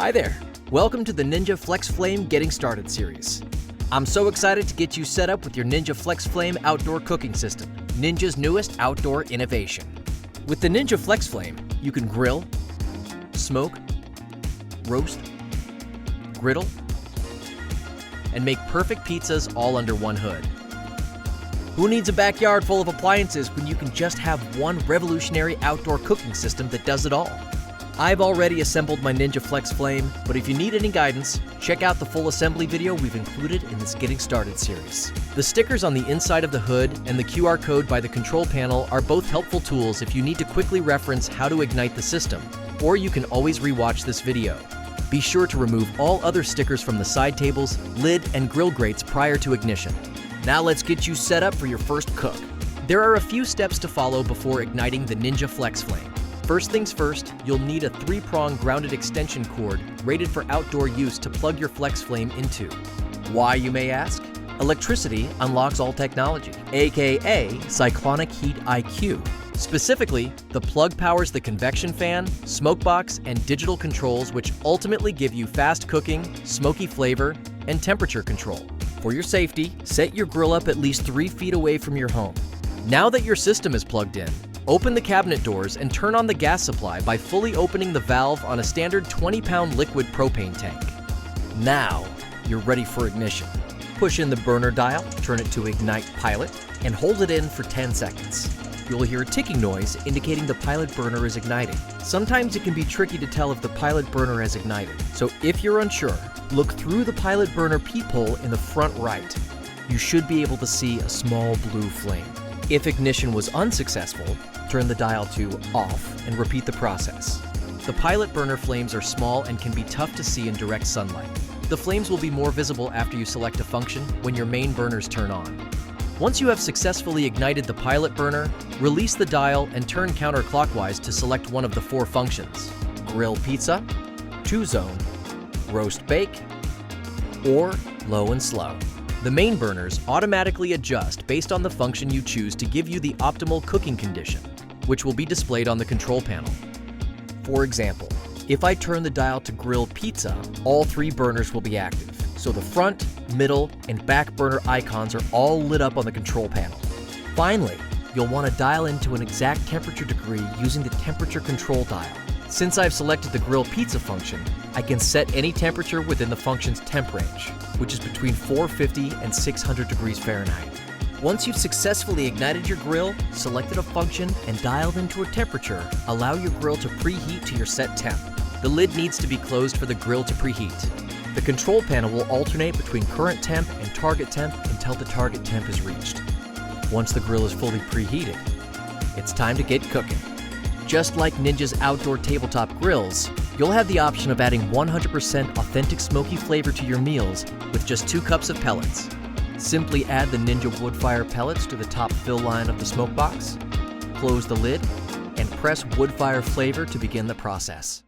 Hi there. Welcome to the Ninja FlexFlame Getting Started series. I'm so excited to get you set up with your Ninja FlexFlame outdoor cooking system, Ninja's newest outdoor innovation. With the Ninja FlexFlame, you can grill, smoke, roast, griddle, and make perfect pizzas all under one hood. Who needs a backyard full of appliances when you can just have one revolutionary outdoor cooking system that does it all? I've already assembled my Ninja FlexFlame, but if you need any guidance, check out the full assembly video we've included in this Getting Started series. The stickers on the inside of the hood and the QR code by the control panel are both helpful tools if you need to quickly reference how to ignite the system, or you can always rewatch this video. Be sure to remove all other stickers from the side tables, lid, and grill grates prior to ignition. Now let's get you set up for your first cook. There are a few steps to follow before igniting the Ninja FlexFlame. First things first, you'll need a 3-prong grounded extension cord rated for outdoor use to plug your FlexFlame into. Why, you may ask? Electricity unlocks all technology, aka Cyclonic Heat IQ. Specifically, the plug powers the convection fan, smoke box, and digital controls, which ultimately give you fast cooking, smoky flavor, and temperature control. For your safety, set your grill up at least 3 feet away from your home. Now that your system is plugged in, open the cabinet doors and turn on the gas supply by fully opening the valve on a standard 20-pound liquid propane tank. Now, you're ready for ignition. Push in the burner dial, turn it to Ignite Pilot, and hold it in for 10 seconds. You'll hear a ticking noise indicating the pilot burner is igniting. Sometimes it can be tricky to tell if the pilot burner has ignited, so if you're unsure, look through the pilot burner peephole in the front right. You should be able to see a small blue flame. If ignition was unsuccessful, turn the dial to off and repeat the process. The pilot burner flames are small and can be tough to see in direct sunlight. The flames will be more visible after you select a function when your main burners turn on. Once you have successfully ignited the pilot burner, release the dial and turn counterclockwise to select one of the 4 functions: grill pizza, 2-zone, roast bake, or low and slow. The main burners automatically adjust based on the function you choose to give you the optimal cooking condition, which will be displayed on the control panel. For example, if I turn the dial to grill pizza, all 3 burners will be active, so the front, middle, and back burner icons are all lit up on the control panel. Finally, you'll want to dial into an exact temperature degree using the temperature control dial. Since I've selected the grill pizza function, I can set any temperature within the function's temp range, which is between 450 and 600 degrees Fahrenheit. Once you've successfully ignited your grill, selected a function, and dialed into a temperature, allow your grill to preheat to your set temp. The lid needs to be closed for the grill to preheat. The control panel will alternate between current temp and target temp until the target temp is reached. Once the grill is fully preheated, it's time to get cooking. Just like Ninja's outdoor tabletop grills, you'll have the option of adding 100% authentic smoky flavor to your meals with just 2 cups of pellets. Simply add the Ninja Woodfire pellets to the top fill line of the smoke box, close the lid, and press Woodfire flavor to begin the process.